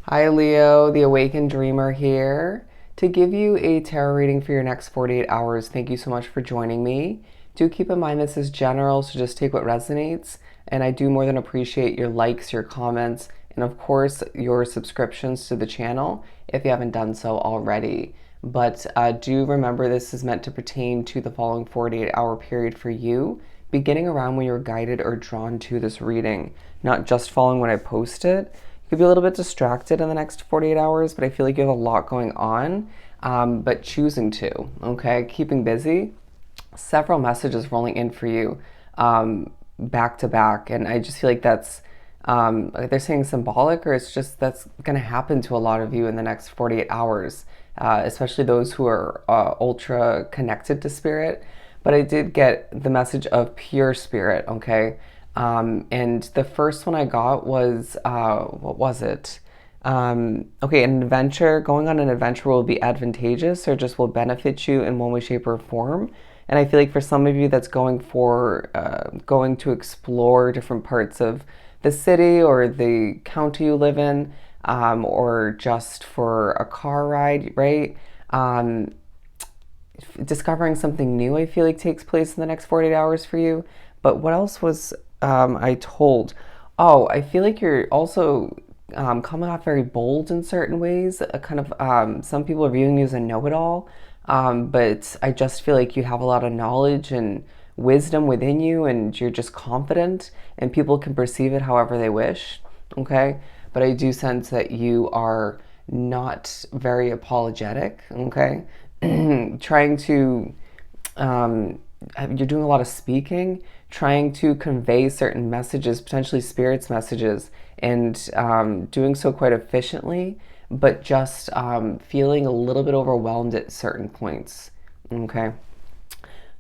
Hi, Leo, the Awakened Dreamer here to give you a tarot reading for your next 48 hours. Thank you so much for joining me. Do keep in mind this is general, so just take what resonates. And I do more than appreciate your likes, your comments, and of course, your subscriptions to the channel if you haven't done so already. But do remember this is meant to pertain to the following 48-hour period for you, beginning around when you're guided or drawn to this reading, not just following when I posted. You could be a little bit distracted in the next 48 hours, but I feel like you have a lot going on, but choosing to, okay? Keeping busy. Several messages rolling in for you back to back. And I just feel like that's, like they're saying symbolic, or it's just that's going to happen to a lot of you in the next 48 hours, especially those who are ultra connected to spirit. But I did get the message of pure spirit, okay? And the first one I got was, what was it? Okay, an adventure, going on an adventure will be advantageous or just will benefit you in one way, shape, or form. And I feel like for some of you that's going to explore different parts of the city or the county you live in, or just for a car ride, right? Discovering something new, I feel like takes place in the next 48 hours for you. But what else was I told? Oh, I feel like you're also coming off very bold in certain ways. Kind of, some people are viewing you as a know-it-all, but I just feel like you have a lot of knowledge and wisdom within you, and you're just confident, and people can perceive it however they wish. Okay, but I do sense that you are not very apologetic. Okay, trying to you're doing a lot of speaking, trying to convey certain messages, potentially spirits messages, and doing so quite efficiently, but just feeling a little bit overwhelmed at certain points. Okay.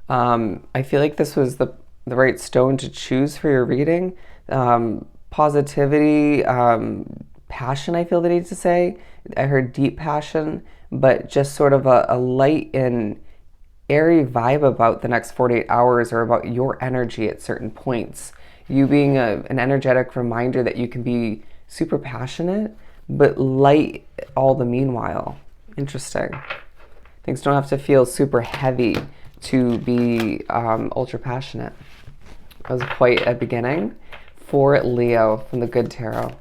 I feel like this was the right stone to choose for your reading. Positivity, passion, I feel the need to say. I heard deep passion, but just sort of a light and airy vibe about the next 48 hours or about your energy at certain points. You being an energetic reminder that you can be super passionate, but light all the meanwhile. Interesting. Things don't have to feel super heavy to be ultra passionate. That was quite a beginning for Leo from the Good Tarot.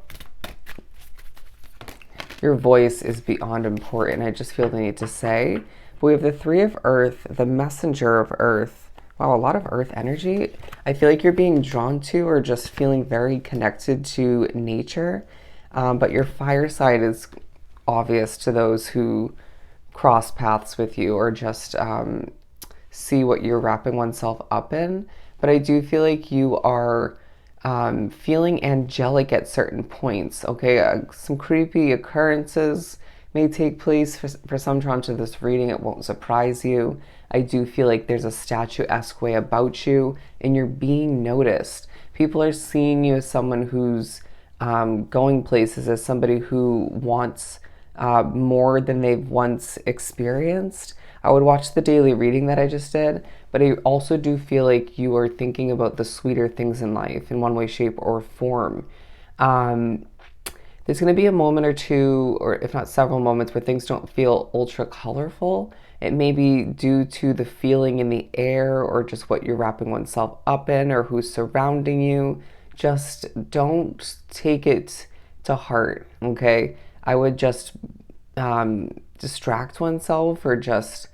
Your voice is beyond important. I just feel the need to say. But we have the Three of Earth, the Messenger of Earth. Wow, a lot of Earth energy. I feel like you're being drawn to or just feeling very connected to nature. But your fire side is obvious to those who cross paths with you or just see what you're wrapping oneself up in. But I do feel like you are feeling angelic at certain points. Okay, some creepy occurrences may take place for some drawn to this reading. It won't surprise you. I do feel like there's a statuesque way about you, and you're being noticed. People are seeing you as someone who's going places, as somebody who wants more than they've once experienced. I would watch the daily reading that I just did, but I also do feel like you are thinking about the sweeter things in life in one way, shape, or form. There's going to be a moment or two, or if not several moments, where things don't feel ultra colorful. It may be due to the feeling in the air or just what you're wrapping oneself up in or who's surrounding you. Just don't take it to heart, okay? I would just distract oneself or just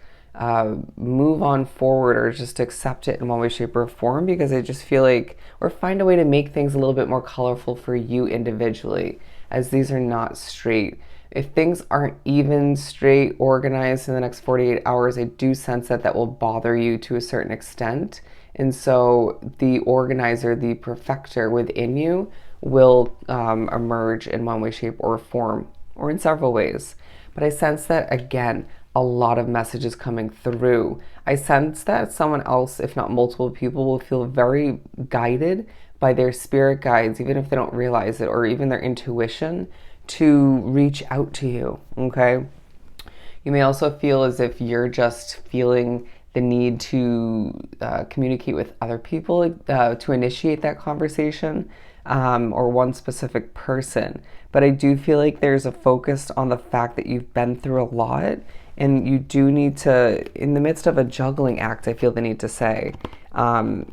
move on forward or just accept it in one way, shape, or form, because I just feel like, or find a way to make things a little bit more colorful for you individually, as these are not straight. If things aren't even straight, organized in the next 48 hours, I do sense that that will bother you to a certain extent. And so the organizer, the perfecter within you will emerge in one way, shape, or form, or in several ways. But I sense that, again, a lot of messages coming through. I sense that someone else, if not multiple people, will feel very guided by their spirit guides, even if they don't realize it, or even their intuition, to reach out to you, okay? You may also feel as if you're just feeling the need to communicate with other people, to initiate that conversation. or one specific person. But I do feel like there's a focus on the fact that you've been through a lot, and you do need to, in the midst of a juggling act, I feel the need to say, and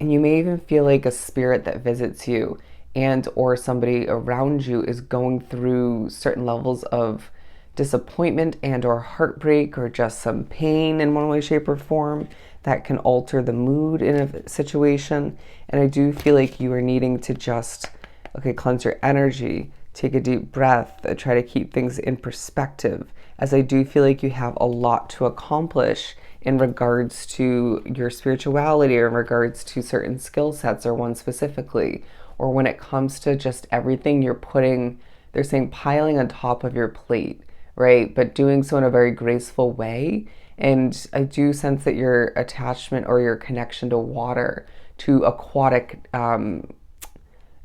you may even feel like a spirit that visits you and or somebody around you is going through certain levels of disappointment and or heartbreak or just some pain in one way, shape, or form that can alter the mood in a situation. And I do feel like you are needing to just, okay, cleanse your energy, take a deep breath, try to keep things in perspective, as I do feel like you have a lot to accomplish in regards to your spirituality or in regards to certain skill sets or one specifically, or when it comes to just everything you're putting, they're saying piling on top of your plate, right? But doing so in a very graceful way. And I do sense that your attachment or your connection to water, to aquatic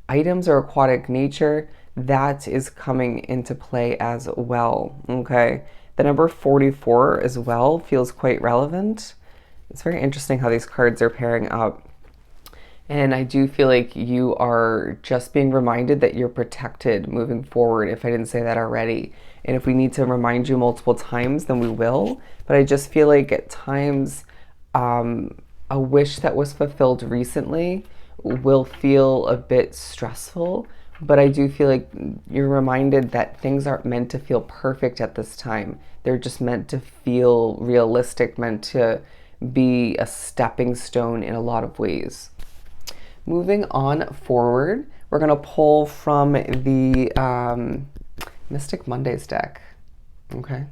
items or aquatic nature, that is coming into play as well, okay? The number 44 as well feels quite relevant. It's very interesting how these cards are pairing up. And I do feel like you are just being reminded that you're protected moving forward, if I didn't say that already. And if we need to remind you multiple times, then we will. But I just feel like at times, a wish that was fulfilled recently will feel a bit stressful. But I do feel like you're reminded that things aren't meant to feel perfect at this time. They're just meant to feel realistic, meant to be a stepping stone in a lot of ways. Moving on forward, we're going to pull from the Mystic Mondays deck. Okay.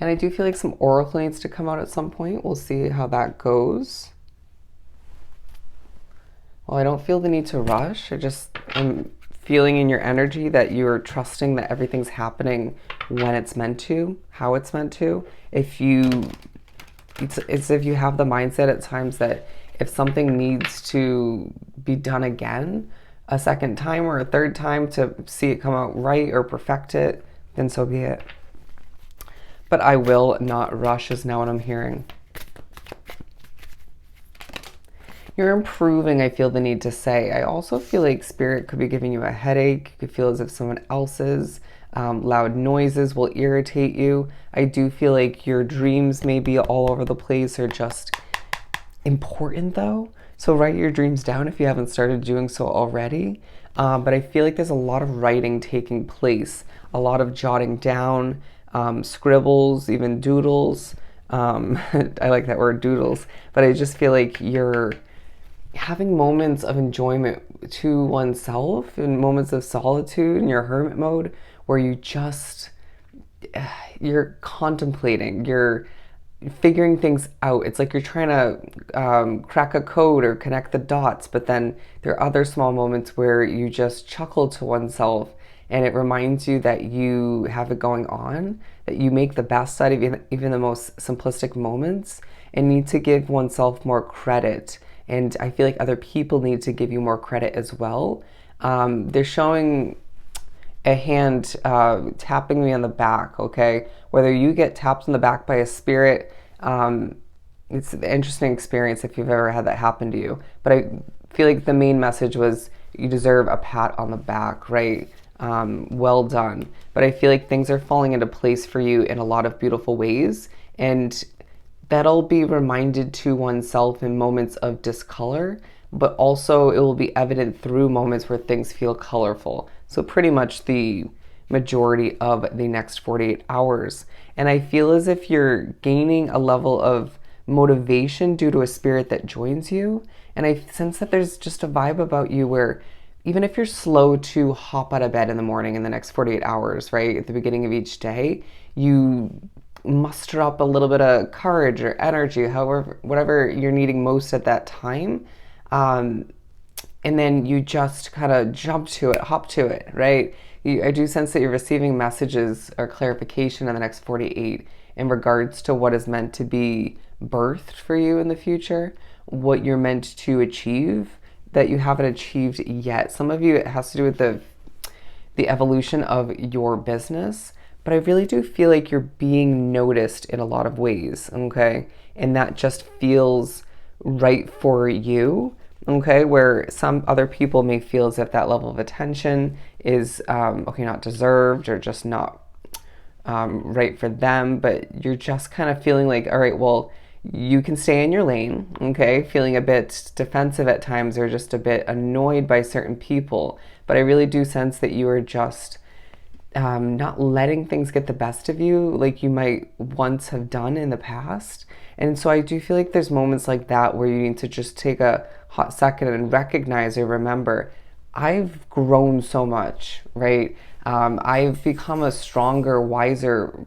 And I do feel like some Oracle needs to come out at some point. We'll see how that goes. Well, I don't feel the need to rush. I'm feeling in your energy that you're trusting that everything's happening when it's meant to, how it's meant to. It's if you have the mindset at times that if something needs to be done again, a second time or a third time to see it come out right or perfect it, then so be it. But I will not rush is now what I'm hearing. You're improving, I feel the need to say. I also feel like Spirit could be giving you a headache. You could feel as if someone else's loud noises will irritate you. I do feel like your dreams may be all over the place or just important though. So write your dreams down if you haven't started doing so already. But I feel like there's a lot of writing taking place, a lot of jotting down, scribbles, even doodles. I like that word, doodles. But I just feel like you're having moments of enjoyment to oneself and moments of solitude in your hermit mode where you're contemplating, you're figuring things out. It's like you're trying to crack a code or connect the dots, but then there are other small moments where you just chuckle to oneself and it reminds you that you have it going on, that you make the best out of even the most simplistic moments and need to give oneself more credit. And I feel like other people need to give you more credit as well. They're showing a hand tapping me on the back, okay? Whether you get tapped on the back by a spirit, it's an interesting experience if you've ever had that happen to you. But I feel like the main message was you deserve a pat on the back, right? Well done. But I feel like things are falling into place for you in a lot of beautiful ways. And that'll be reminded to oneself in moments of discolor, but also it will be evident through moments where things feel colorful. So pretty much the majority of the next 48 hours. And I feel as if you're gaining a level of motivation due to a spirit that joins you. And I sense that there's just a vibe about you where even if you're slow to hop out of bed in the morning in the next 48 hours, right, at the beginning of each day, you muster up a little bit of courage or energy, however, whatever you're needing most at that time. And then you just kind of jump to it, hop to it, right? I do sense that you're receiving messages or clarification in the next 48 in regards to what is meant to be birthed for you in the future, what you're meant to achieve that you haven't achieved yet. Some of you, it has to do with the evolution of your business, but I really do feel like you're being noticed in a lot of ways, okay? And that just feels right for you. okay, where some other people may feel as if that level of attention is, okay, not deserved or just not right for them, but you're just kind of feeling like, all right, well, you can stay in your lane, okay, feeling a bit defensive at times or just a bit annoyed by certain people. But I really do sense that you are just not letting things get the best of you like you might once have done in the past. And so I do feel like there's moments like that where you need to just take a hot second and recognize or remember, I've grown so much, right? I've become a stronger, wiser,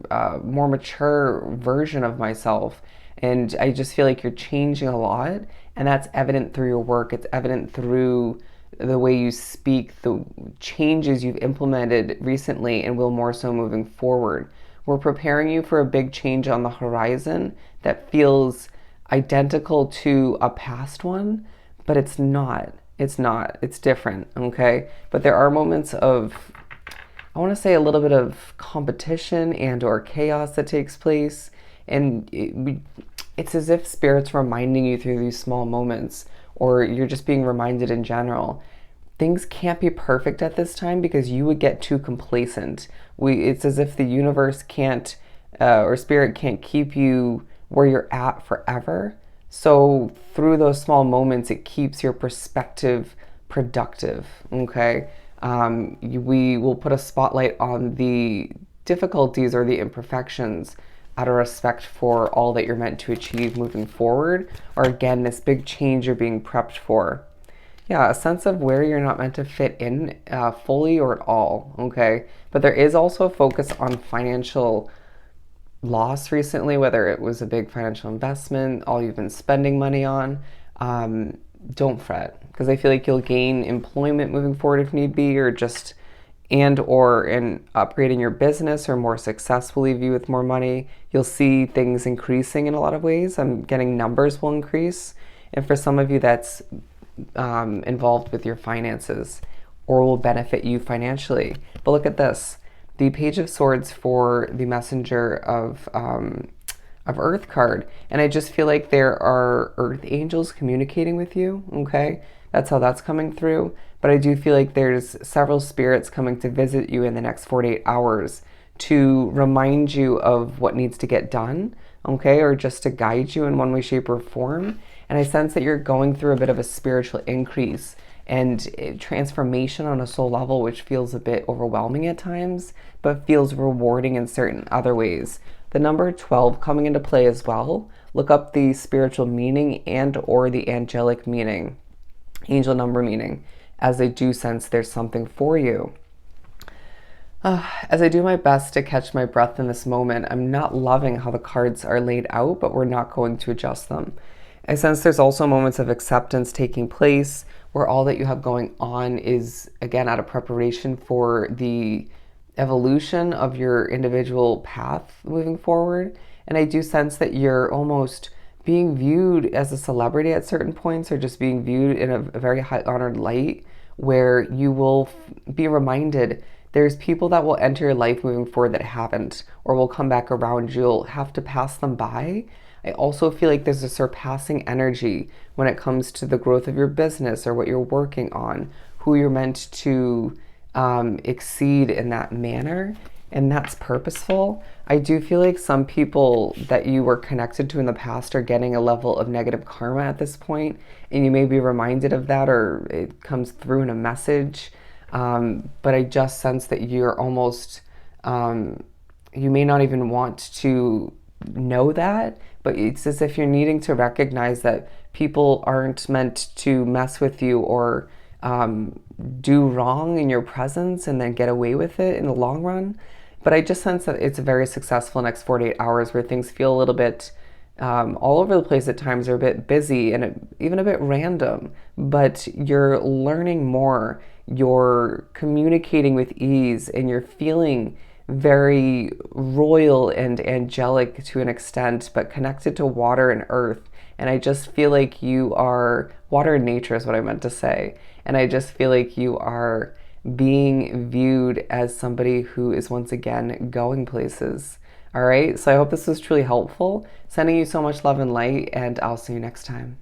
more mature version of myself. And I just feel like you're changing a lot. And that's evident through your work. It's evident through the way you speak, the changes you've implemented recently, and will more so moving forward. We're preparing you for a big change on the horizon that feels identical to a past one, but it's not. It's not. It's different, okay? But there are moments of, I want to say, a little bit of competition and or chaos that takes place, and it's as if spirit's reminding you through these small moments, or you're just being reminded in general. Things can't be perfect at this time because you would get too complacent. It's as if the universe can't, or spirit can't keep you where you're at forever. So through those small moments, it keeps your perspective productive. Okay, we will put a spotlight on the difficulties or the imperfections out of respect for all that you're meant to achieve moving forward, or again, this big change you're being prepped for. Yeah, a sense of where you're not meant to fit in fully or at all, okay? But there is also a focus on financial loss recently, whether it was a big financial investment, all you've been spending money on. Don't fret, because I feel like you'll gain employment moving forward if need be, or just and or in upgrading your business or more successfully view with more money. You'll see things increasing in a lot of ways. I'm getting numbers will increase. And for some of you, that's involved with your finances or will benefit you financially. But look at this. The Page of Swords for the Messenger of Earth card. And I just feel like there are Earth angels communicating with you, okay? That's how that's coming through. But I do feel like there's several spirits coming to visit you in the next 48 hours to remind you of what needs to get done, okay? Or just to guide you in one way, shape, or form. And I sense that you're going through a bit of a spiritual increase and transformation on a soul level, which feels a bit overwhelming at times, but feels rewarding in certain other ways. The number 12 coming into play as well. Look up the spiritual meaning and or the angelic meaning, angel number meaning, as I do sense there's something for you. As I do my best to catch my breath in this moment, I'm not loving how the cards are laid out, but we're not going to adjust them. I sense there's also moments of acceptance taking place where all that you have going on is, again, out of preparation for the evolution of your individual path moving forward. And I do sense that you're almost being viewed as a celebrity at certain points, or just being viewed in a very high honored light, where you will be reminded there's people that will enter your life moving forward that haven't, or will come back around. You'll have to pass them by. I also feel like there's a surpassing energy when it comes to the growth of your business or what you're working on, who you're meant to exceed in that manner, and that's purposeful. I do feel like some people that you were connected to in the past are getting a level of negative karma at this point, and you may be reminded of that, or it comes through in a message. But I just sense that you're almost, you may not even want to know that, but it's as if you're needing to recognize that people aren't meant to mess with you or do wrong in your presence and then get away with it in the long run. But I just sense that it's a very successful next 48 hours where things feel a little bit all over the place at times, are a bit busy and even a bit random, but you're learning more, you're communicating with ease, and you're feeling very royal and angelic to an extent, but connected to water and earth. And I just feel like you are water and nature is what I meant to say. And I just feel like you are being viewed as somebody who is once again going places. All right. So I hope this was truly helpful. Sending you so much love and light, and I'll see you next time.